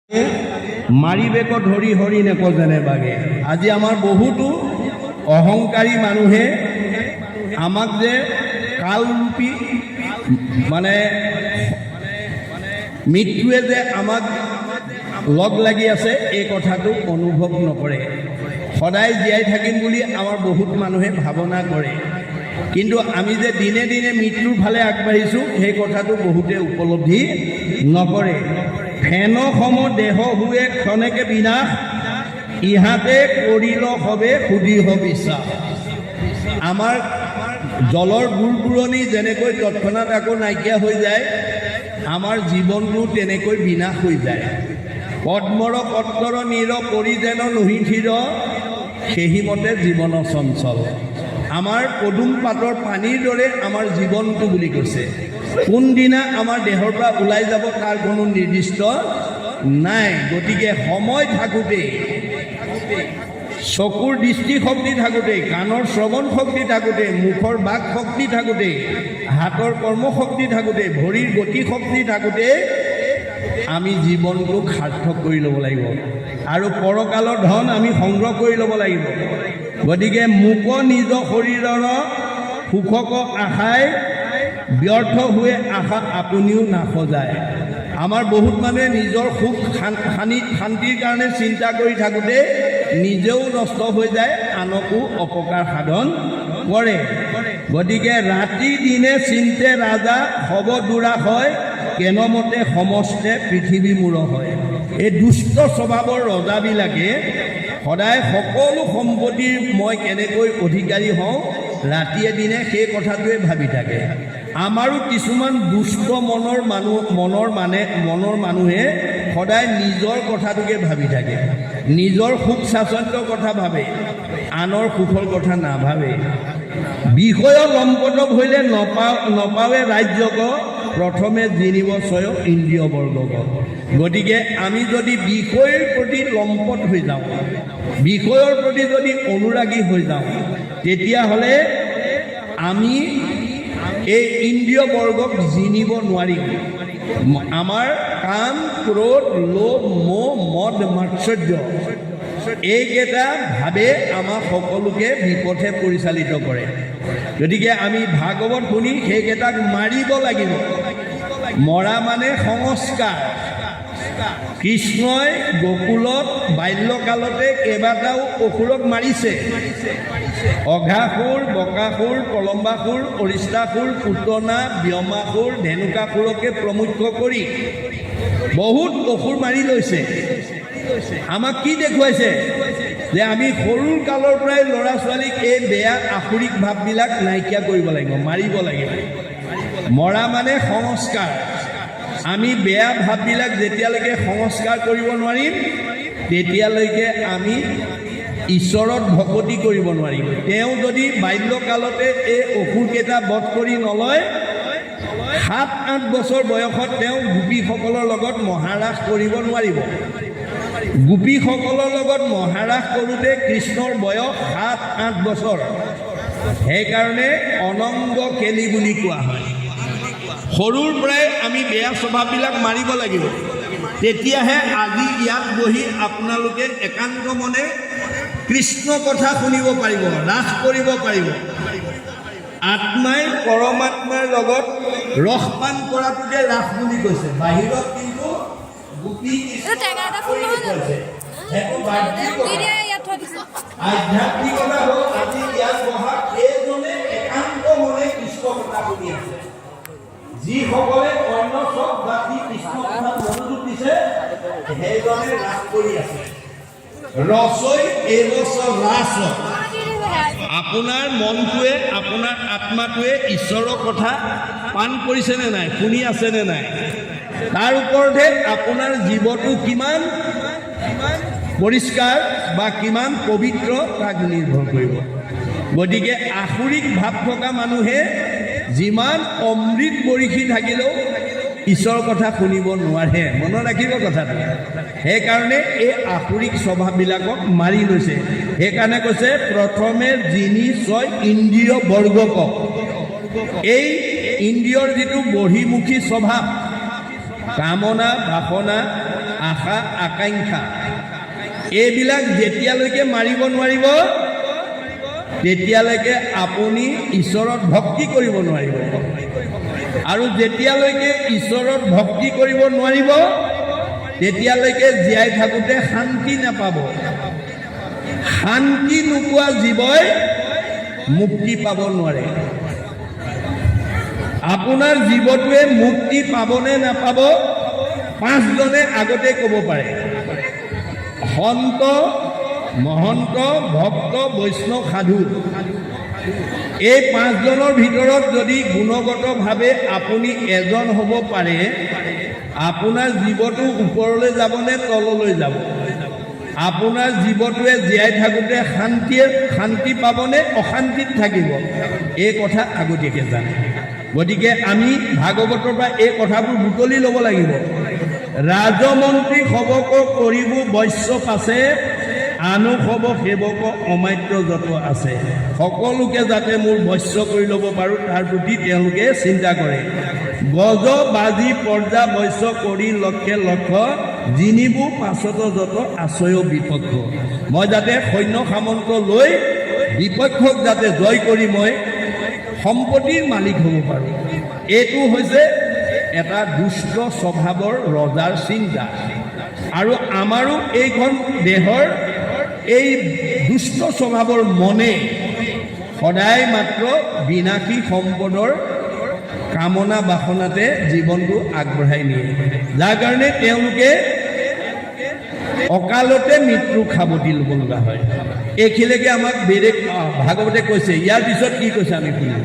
মাৰিবেক ধৰি হৰি নেক যেনে বাগে। আজি আমাৰ বহুতো অহংকাৰী মানুহে আমাক যে কালৰূপী মানে মৃত্যুৱে যে আমাক লগ লাগি আছে এই কথাটো অনুভৱ নকৰে। সদায় জীয়াই থাকিম বুলি আমাৰ বহুত মানুহে ভাৱনা কৰে, কিন্তু আমি যে দিনে দিনে মৃত্যুৰ ফালে আগবাঢ়িছোঁ সেই কথাটো বহুতে উপলব্ধি নকৰে। ফেন সম দেহ হুৱে ক্ষণেকে বিনাশ, ইহাতে কৰিল হবে সুদীহ বিশ্বাস। আমাৰ জলৰ বুৰবুৰণি যেনেকৈ তৎক্ষণাত আকৌ নাইকিয়া হৈ যায়, আমাৰ জীৱনটো তেনেকৈ বিনাশ হৈ যায়। পদ্মৰ পত্ৰৰ নীৰ কৰি যেন নহিথিৰ, সেইমতে জীৱন চঞ্চল। আমাৰ পদুম পাতৰ পানীৰ দৰে আমাৰ জীৱনটো বুলি কৈছে। কোনদিনা আমাৰ দেহৰ পৰা ওলাই যাব তাৰ কোনো নিৰ্দিষ্ট নাই। গতিকে সময় থাকোঁতেই, চকুৰ দৃষ্টিশক্তি থাকোঁতেই, কাণৰ শ্ৰৱণ শক্তি থাকোঁতেই, মুখৰ বাক শক্তি থাকোঁতেই, হাতৰ কৰ্মশক্তি থাকোঁতেই, ভৰিৰ গতি শক্তি থাকোঁতেই আমি জীৱনটোক সাৰ্থক কৰি ল'ব লাগিব আৰু পৰকালৰ ধন আমি সংগ্ৰহ কৰি ল'ব লাগিব। গতিকে মোক নিজ শৰীৰৰ সুখক আশাই ব্যৰ্থ হৈ আশা আপুনিও নাসজায়। আমাৰ বহুত মানুহে নিজৰ সুখ শান্তিৰ কাৰণে চিন্তা কৰি থাকোঁতে নিজেও নষ্ট হৈ যায়, আনকো অপকাৰ সাধন কৰে। গতিকে ৰাতি দিনে চিন্তে ৰাজা হব দুৰাশ হয়, কেনমতে সমস্তে পৃথিৱী মূৰ হয়। এই দুষ্ট স্বভাৱৰ ৰজাবিলাকে সদায় সকলো সম্পত্তিৰ মই কেনেকৈ অধিকাৰী হওঁ ৰাতিয়ে দিনে সেই কথাটোৱে ভাবি থাকে। আমাৰো কিছুমান দুষ্ট মনৰ মানুহে সদায় নিজৰ কথাটোকে ভাবি থাকে, নিজৰ সুখ স্বাচ্ছন্দ্যৰ কথা ভাবে, আনৰ সুখৰ কথা নাভাবে। বিষয় লম্পট হইলে নপাৱে ৰাজ্যক, প্ৰথমে জিনিব স্বয়ং ইন্দ্ৰিয় বৰ্গক। গতিকে আমি যদি বিষয়ৰ প্ৰতি লম্পট হৈ যাওঁ, বিষয়ৰ প্ৰতি যদি অনুৰাগী হৈ যাওঁ, তেতিয়াহ'লে আমি এই ইন্দ্ৰিয় বৰ্গক জিনিব নোৱাৰিম। আমাৰ কাম, ক্ৰোধ, লোভ, মোহ, মদ, মাৎসৰ্য এইকেইটা ভাৱে আমাক সকলোকে বিপথে পৰিচালিত কৰে। গতিকে আমি ভাগৱত শুনি সেইকেইটাক মাৰিব লাগিব। মৰা মানে সংস্কাৰ। কৃষ্ণই গকুলত বাল্যকালতে কেইবাটাও অসুৰক মাৰিছে। অঘাসুৰ, বকাসুৰ, প্ৰলম্বাসুৰ, অৰিষ্টাসুৰ, পুতনা, ব্যমাসুৰ, ধেনুকাসুৰকে প্ৰমুখ্য কৰি বহুত অসুৰ মাৰি লৈছে। আমাক কি দেখুৱাইছে? যে আমি সৰুৰ কালৰ পৰাই ল'ৰা ছোৱালীক এই বেয়া আসুৰিক ভাৱবিলাক নাইকিয়া কৰিব লাগিব, মাৰিব লাগিব। মৰা মানে সংস্কাৰ। আমি বেয়া ভাৱবিলাক যেতিয়ালৈকে সংস্কাৰ কৰিব নোৱাৰিম, তেতিয়ালৈকে আমি ঈশ্বৰত ভকতি কৰিব নোৱাৰিম। তেওঁ যদি বাল্যকালতে এই অসুৰকেইটা বধ কৰি নলয়, 7-8 বছৰ বয়সত তেওঁ গোপীসকলৰ লগত মহাৰাস কৰিব নোৱাৰিব। গোপীসকলৰ লগত মহাৰাস কৰোঁতে কৃষ্ণৰ বয়স 7-8 বছৰ। সেইকাৰণে অনংগ কেলি বুলি কোৱা হয়। সৰুৰ পৰাই আমি বেয়া স্বভাৱবিলাক মাৰিব লাগিব, তেতিয়াহে আজি ইয়াত বহি আপোনালোকে একান্ত মনে কৃষ্ণ কথা শুনিব পাৰিব, ৰাস কৰিব পাৰিব। আত্মাই পৰমাত্মাৰ লগত ৰসপান কৰাটোকে ৰাস বুলি কৈছে। বাহিৰত কিন্তু আধ্যাত্মিকতা হ'ল আজি ইয়াত বহা এইজনে একান্ত মনে কৃষ্ণ কথা শুনি আছে। যিসকলে অন্য চব জাতি কৃষ্ণ কথাত মনোযোগ দিছে, সেইজনে ৰাস কৰি আছে। ৰসই এইবছৰ ৰাস। আপোনাৰ মনটোৱে, আপোনাৰ আত্মাটোৱে ঈশ্বৰৰ কথা পান কৰিছেনে নাই, শুনি আছেনে নাই, তাৰ ওপৰতহে আপোনাৰ জীৱটো কিমান পৰিষ্কাৰ বা কিমান পবিত্ৰ তাক নিৰ্ভৰ কৰিব। গতিকে আসুৰিক ভাৱ থকা মানুহে যিমান অমৃত বৰষি থাকিলেও ঈশ্বৰৰ কথা শুনিব নোৱাৰে। মনত ৰাখিব কথাটো। সেইকাৰণে এই আসুৰিক স্বভাৱবিলাকক মাৰি লৈছে। সেইকাৰণে কৈছে প্ৰথমে যিনি ছয় ইন্দ্ৰিয় বৰ্গক। এই ইন্দ্ৰিয়ৰ যিটো বহিমুখী স্বভাৱ, কামনা, বাসনা আশা আকাংক্ষা এইবিলাক যেতিয়ালৈকে মাৰিব নোৱাৰিব তেতিয়ালৈকে আপুনি ঈশ্বৰত ভক্তি কৰিব নোৱাৰিব। আৰু যেতিয়ালৈকে ঈশ্বৰত ভক্তি কৰিব নোৱাৰিব তেতিয়ালৈকে জীয়াই থাকোঁতে শান্তি নাপাব। শান্তি নোপোৱা জীৱই মুক্তি পাব নোৱাৰে। আপোনাৰ জীৱটোৱে মুক্তি পাবনে নাপাব পাঁচজনে আগতে ক'ব পাৰে। সন্ত, মহন্ত, ভক্ত, বৈষ্ণৱ, সাধু, এই পাঁচজনৰ ভিতৰত যদি গুণগতভাৱে আপুনি এজন হ'ব পাৰে, আপোনাৰ জীৱটো ওপৰলৈ যাবনে তললৈ যাব? আপোনাৰ জীৱটোৱে জীয়াই থাকোঁতে শান্তি পাবনে অশান্তিত থাকিব? এই কথা আগতীয়াকৈ জানে। গতিকে আমি ভাগৱতৰ পৰা এই কথাবোৰ বুটলি ল'ব লাগিব। ৰাজমন্ত্ৰী সবক কৰিব বৈশ্য পাছে, আনো সব সেৱক অমাত্য যত আছে। সকলোকে যাতে মোৰ বৈশ্য কৰি ল'ব পাৰোঁ তাৰ প্ৰতি তেওঁলোকে চিন্তা কৰে। গজ বাজি পৰ্যা বৈশ্য কৰি লক্ষে লক্ষ, যিনিবোৰ পাছত যত আশ্ৰয় বিপক্ষ। মই যাতে সৈন্য সামন্ত লৈ বিপক্ষক যাতে জয় কৰি মই সম্পত্তিৰ মালিক হ'ব পাৰোঁ। এইটো হৈছে এটা দুষ্ট স্বভাৱৰ ৰজাৰ চিন্তা। আৰু আমাৰো এইখন দেহৰ এই দুষ্ট স্বভাৱৰ মনে সদায় মাত্ৰ বিনাশী সম্পদৰ কামনা বাসনাতে জীৱনটো আগবঢ়াই নিয়ে, যাৰ কাৰণে তেওঁলোকে অকালতে মৃত্যু সাৱটি ল'ব লগা হয়। এইখিনিলৈকে আমাক বেলেগ ভাগৱতে কৈছে। ইয়াৰ পিছত কি কৈছে আমি শুনিম।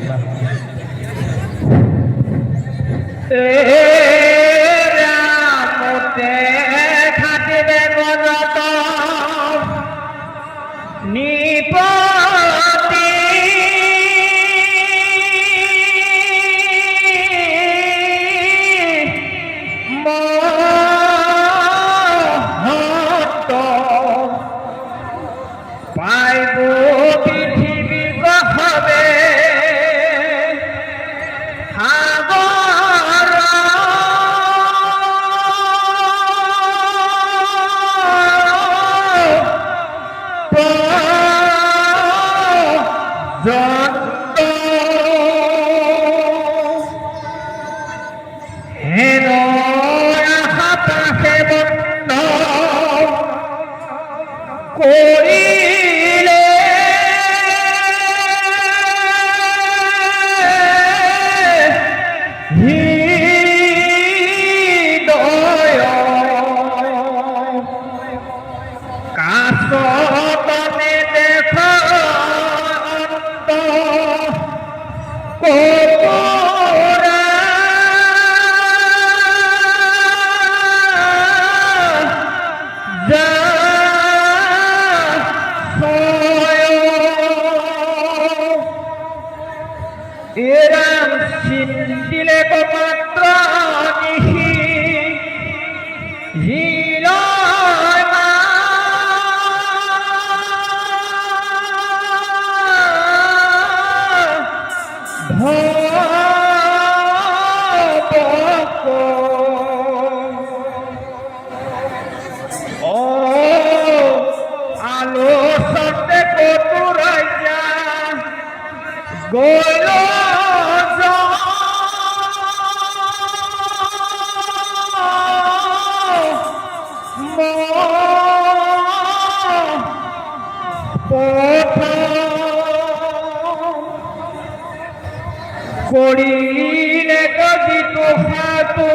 কৰিলে গজিত হাতো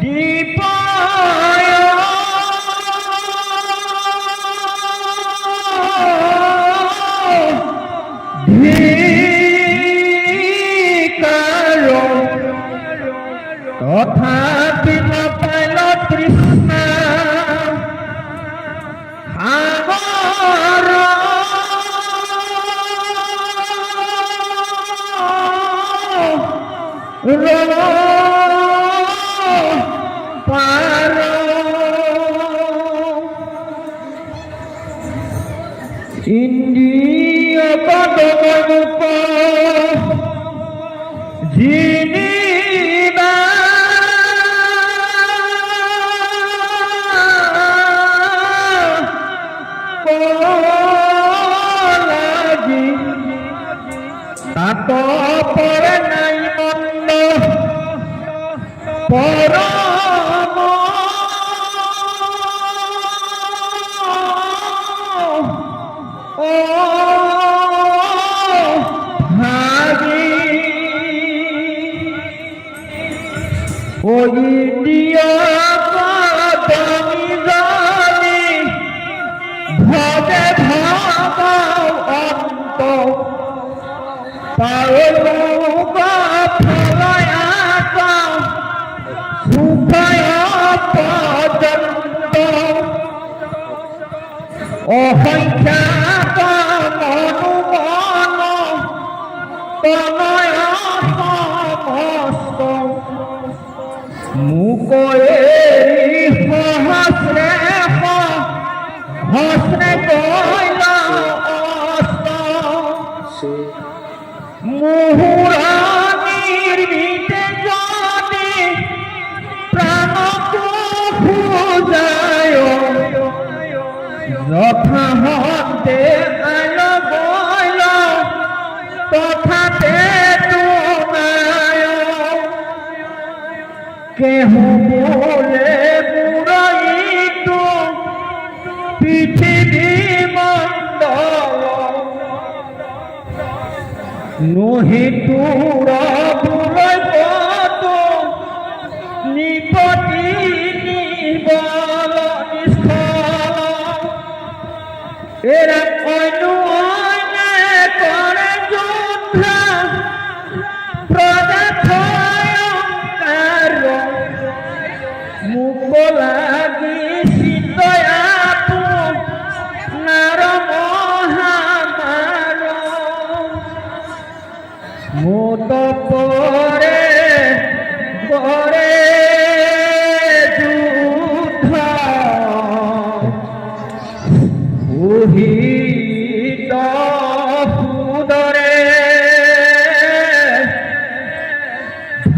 দীপায় ধিকাৰ তথাপি নাপাইল তৃষ্ণা সাগৰ পাৰ ইন্দ্ৰিয় পদমুখ যিনিবা হাত পৰে নাই মন্দ পৰম ভাগি ওই দিয়া ভবে ভাব অন্ত ফলয় সুখয় পর্যন্ত অসংখ্যাত মনুমন তনয় সমস্ত মুকয়ে সহস্রে হসনে কইল অস্ত মুহুরানির ভিতে যদি প্রাণকু খুঁজায় যথা হতে আইল বইল তথাতে তুনায় কেহ বলে মুরাইতু পৃথিবী মণ্ডল নহি তুরা বুলয় পদ নিপতি নিবল নিষ্ফল এরা অন্য করে যুদ্ধ প্রজাথয়ঙ্কার মুখ লাগি শীতয়াপু নার মহামার মোদ পরে গরে যুদ্ধ উহিত সুদরে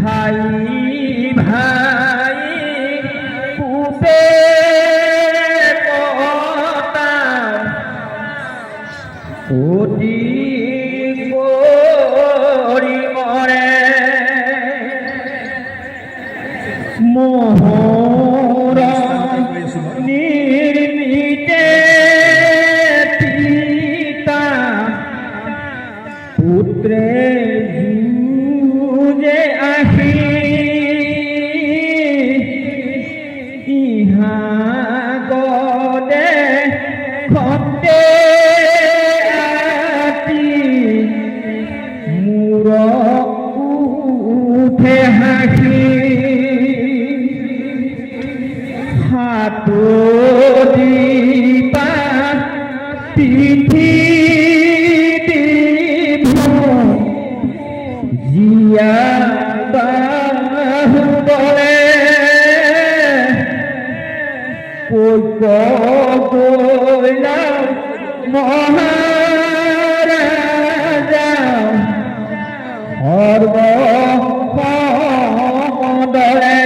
ভাই ভাই পুতে কতা অতি করি মরে মোহর নির্মিতে পিতা পুত্রে যুজে আহি ইহা গদে খতে আতি মূর উঠে হাসি হাত দিপা পিঠি জিয়া বাহু বলে কৈক গৈলা মহারাজা সর্ব সমদলে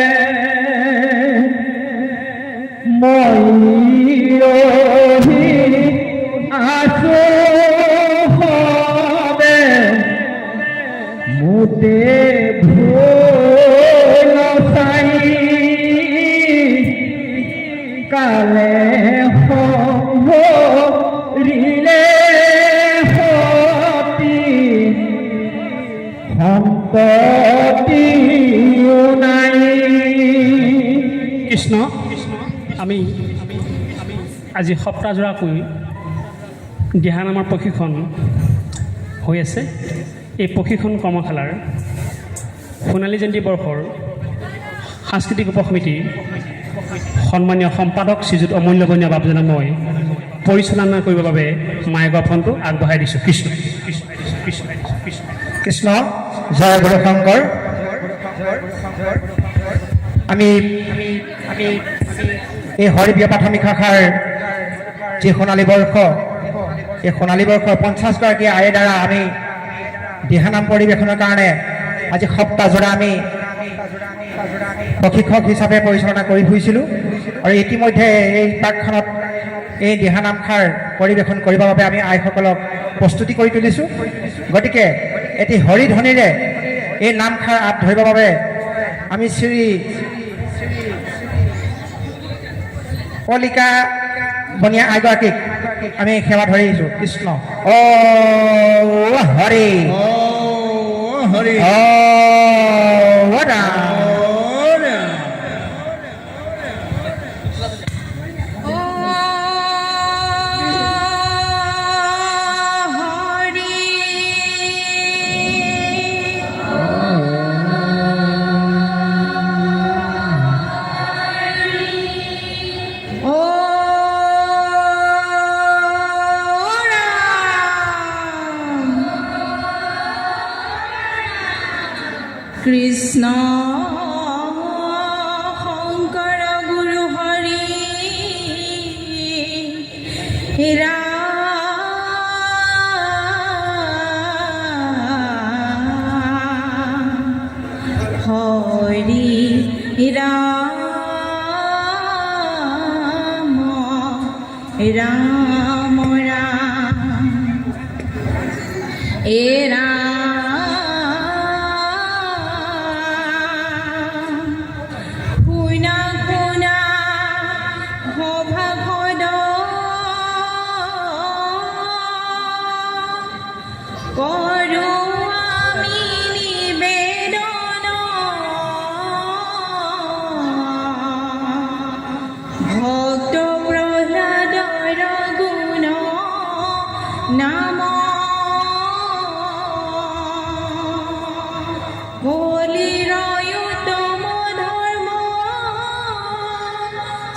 ময়ূরী আছো হবে মুতে ভুল চাই কালে রিলে হতি সম্পত্তি নাই। কৃষ্ণ আমি আজি সপ্তাহজোৰাকৈ দিহানামৰ প্ৰশিক্ষণ হৈ আছে। এই প্ৰশিক্ষণ কৰ্মশালাৰ সোণালী জয়ন্তী বৰ্ষৰ সাংস্কৃতিক উপসমিতিৰ সন্মানীয় সম্পাদক শ্ৰীযুত অমূল্যবনীয় বাবুজনক মই পৰিচালনা কৰিবৰ বাবে মাইক্ৰফোনটো আগবঢ়াই দিছোঁ। কৃষ্ণ কৃষ্ণ কৃষ্ণ কৃষ্ণ জয় গুৰু শংকৰ। আমি এই হৰিপ্ৰিয় প্ৰাথমিক শাখাৰ যি সোণালী বৰ্ষ, এই সোণালী বৰ্ষৰ 50গৰাকী আইৰ দ্বাৰা আমি দিহানাম পৰিৱেশনৰ কাৰণে আজি সপ্তাহজোৰা আমি প্ৰশিক্ষক হিচাপে পৰিচালনা কৰি ফুৰিছিলোঁ আৰু ইতিমধ্যে এই পাঠখনত এই দিহানামষাৰ পৰিৱেশন কৰিবৰ বাবে আমি আইসকলক প্ৰস্তুতি কৰি তুলিছোঁ। গতিকে এটি হৰিধ্বনিৰে এই নামষাৰ আঁত ধৰিবৰ বাবে আমি শ্ৰী কলিকা বনিয়া আইগৰাকীক আমি সেৱা ধৰিছোঁ কৃষ্ণ অ হৰি ও হৰি অ ৰাম কৃষ্ণ শংকৰ গুৰু হৰি ৰাম হৰি ৰাম ৰাম ৰাম এ ভক্ত প্ৰহ্লাদৰ গুণ নাম বলিৰয়ুতম ধৰ্ম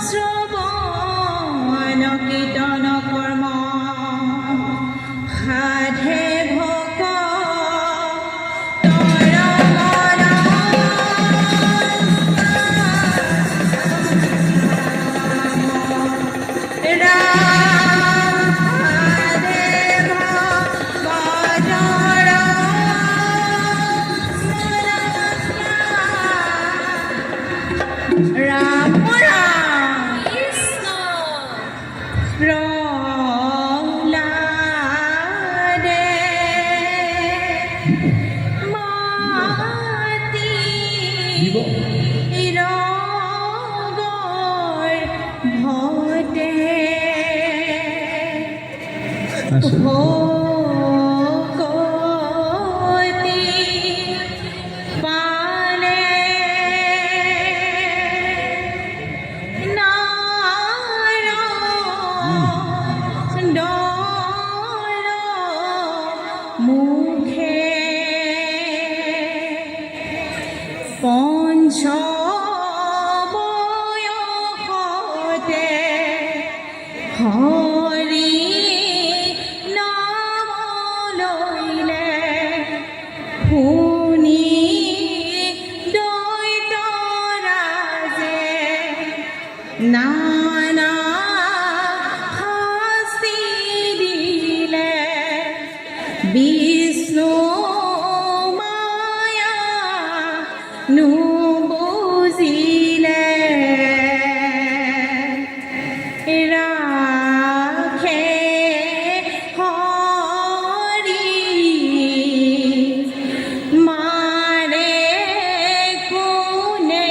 শ্ৰৱণ কীৰ্তন কৰ্ম সাধে ৰাম ৰাম কৃষ্ণ প্ৰহ্লাদে মাতি ৰগৰ ভটে ভকতি পালে মুখে পঞ্চ বয়সতে হৰি নাম লইলে শুনি দৈতৰাজে নানা শাস্তি দিলে বিষ্ণু মায়া নুবুজিলে ৰাখে হৰি মাৰে কোনে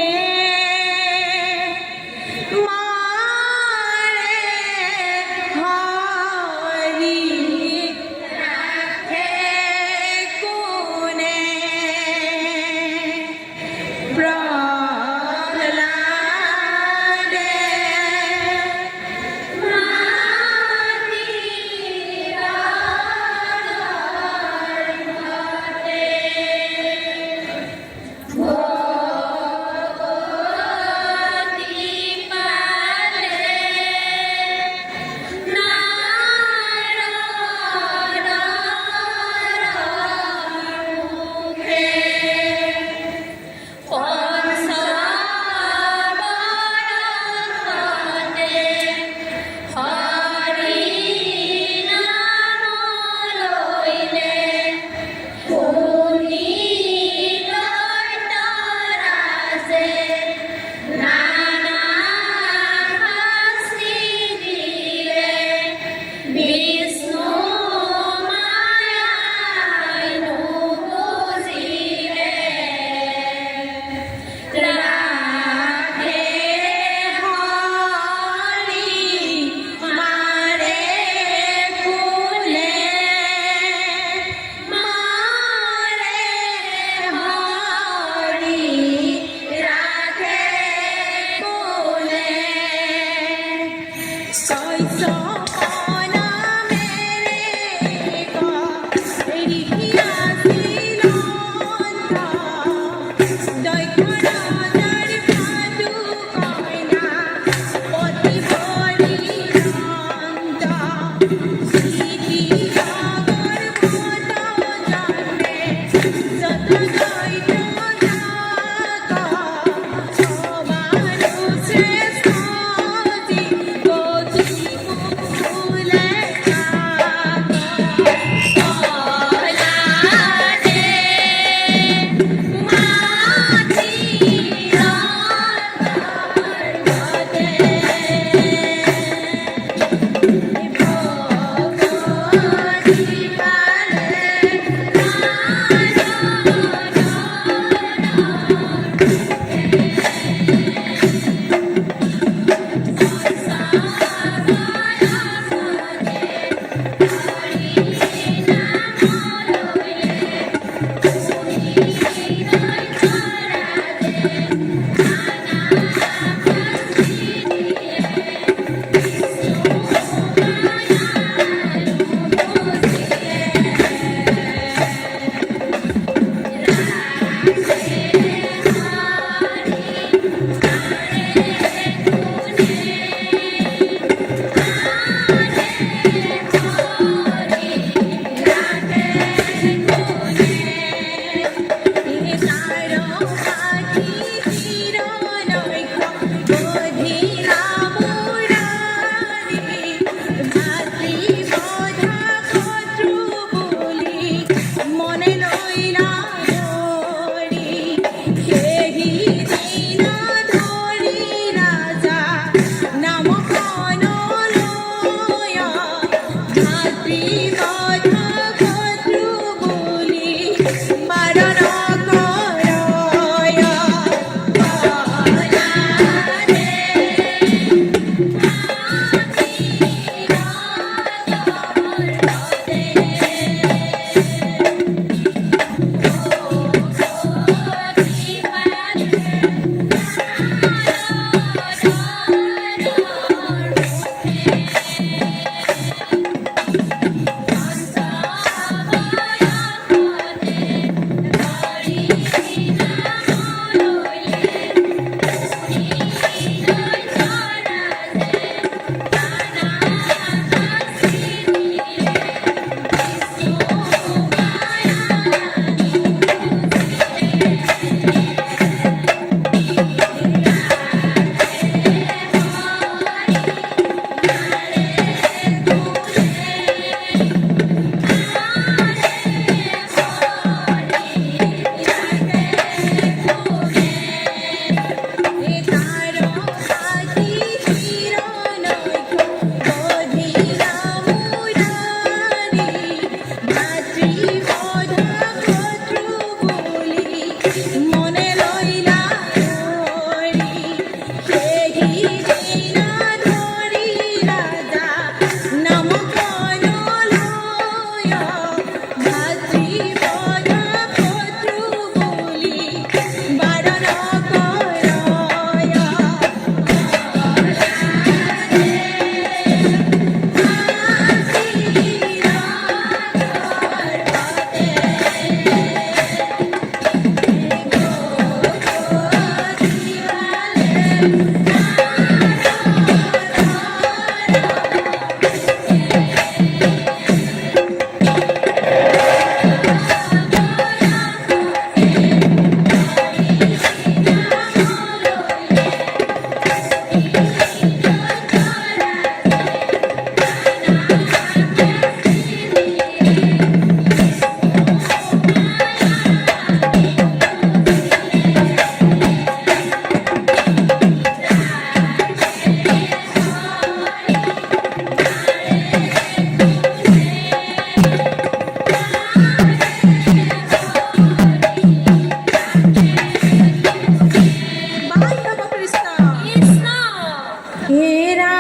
হেৰা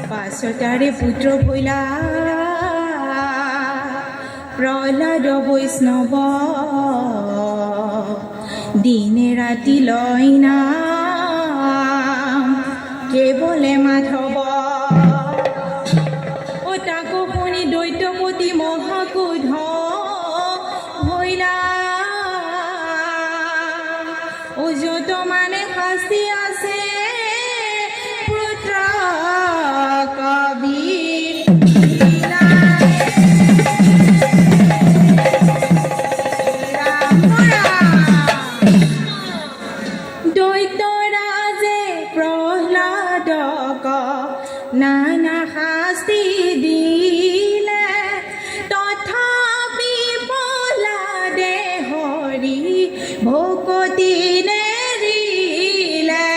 পাছতাৰে পুত্ৰ ভৈলা প্ৰহ্লাদ বৈষ্ণৱ দিনে ৰাতি লয় নাম কেৱলে মাধৱ ও তাকো শুনি দৈত্যপতি মহাকুধ ভৈলা ও যত মানে শাস্তি আছে পুত্ৰ কবি দৈত্যৰাজে প্ৰহ্লাদক নানা শাস্তি দিলে তথাপি প্ৰহ্লাদে হৰি ভকতি নেৰিলে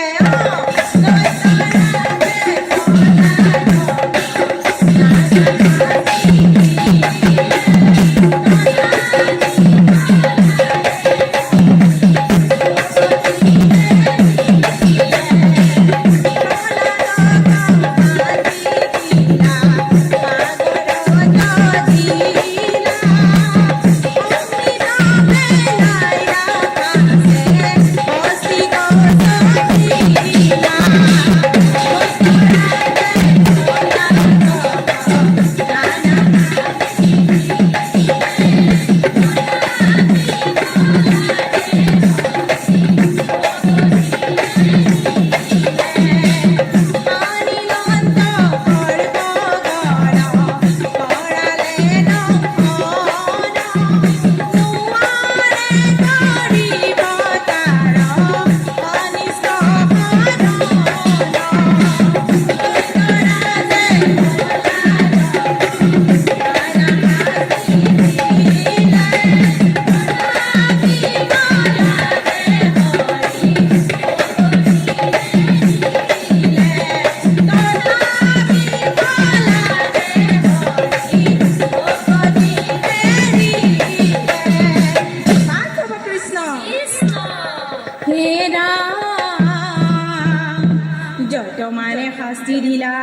যত মানে শাস্তি দিলা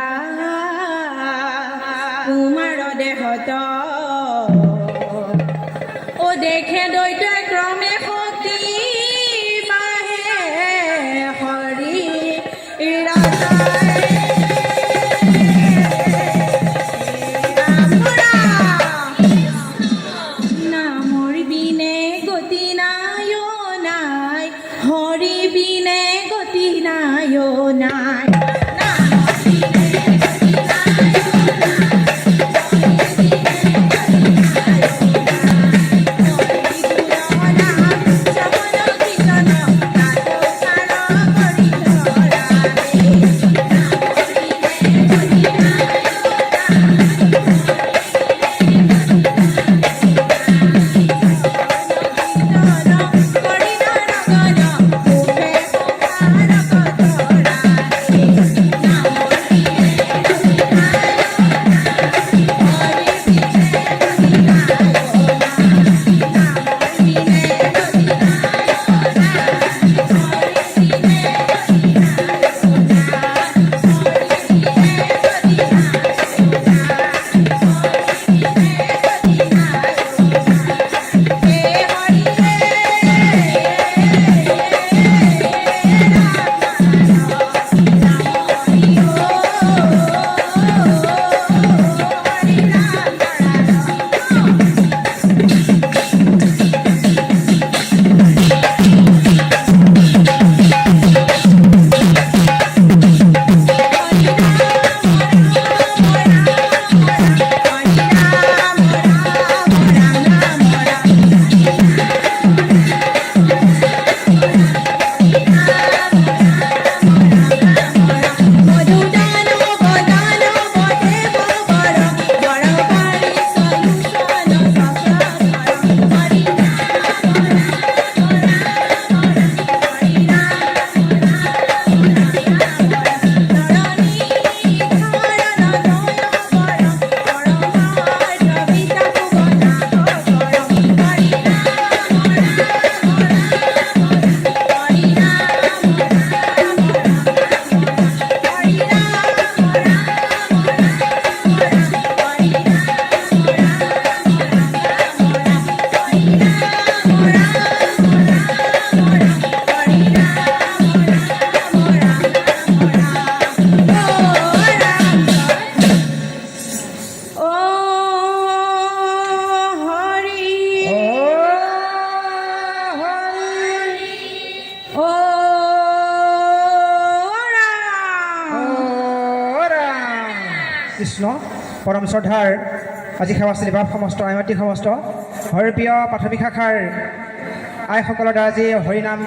তোমাৰ দেহত ও দেখে দৈত্যই ক্ৰমে শক্তি বাঢ়ে হৰি নামৰ বিনে গতি নাই নাই হৰি বিনে গতি নাই নাই কৃষ্ণ পৰম শ্ৰদ্ধাৰ আজি সেৱাস্থলী বা সমস্ত আইমাতৃ সমস্ত হৰিপ্ৰিয় প্ৰাথমিক শাখাৰ আইসকলৰ দ্বাৰা যি হৰিনাম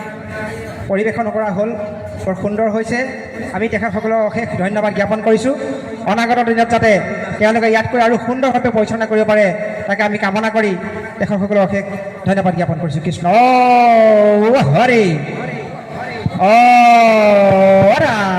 পৰিৱেশন কৰা হ'ল বৰ সুন্দৰ হৈছে। আমি তেখেতসকলক অশেষ ধন্যবাদ জ্ঞাপন কৰিছোঁ। অনাগত দিনত যাতে তেওঁলোকে ইয়াতকৈ আৰু সুন্দৰভাৱে পৰিচালনা কৰিব পাৰে তাকে আমি কামনা কৰি তেখেতসকলক অশেষ ধন্যবাদ জ্ঞাপন কৰিছোঁ। কৃষ্ণ হৰি ৰাম।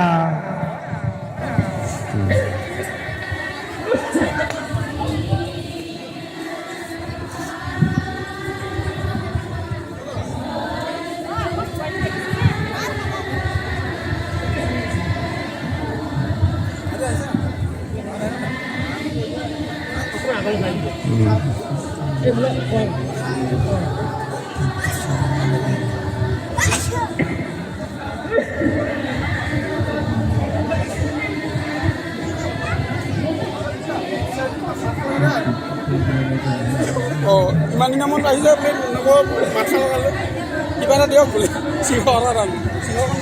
ইমান দিনামত আহিলে বোলে এনেকুৱা মাথা লগালে কিবা এটা দিয়ক বোলে সিংহ অৰ্ডাৰ আমি সিংহখন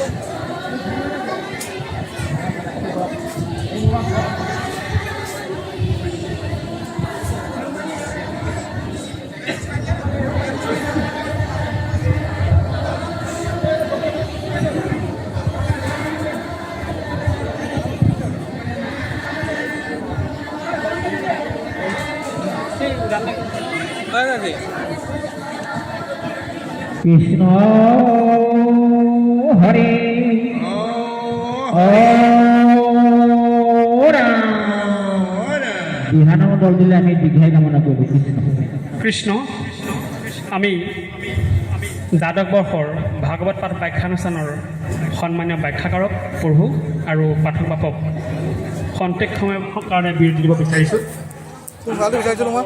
কৃষ্ণ হরে দিহানাম দল দিলে আমি দীঘাই কামনা করব। কৃষ্ণ আমি দ্বাদশ বৰ্ষৰ ভাগৱত পাঠ ব্যাখ্যানুষ্ঠানৰ সন্মানীয় ব্যাখ্যাকাৰক প্ৰভু আৰু পাঠক বাপক খন্তেক সময়ৰ কাৰণে বিৰতি দিব বিচাৰিছোঁ। ভালটো বিচাৰিছিলোঁ মই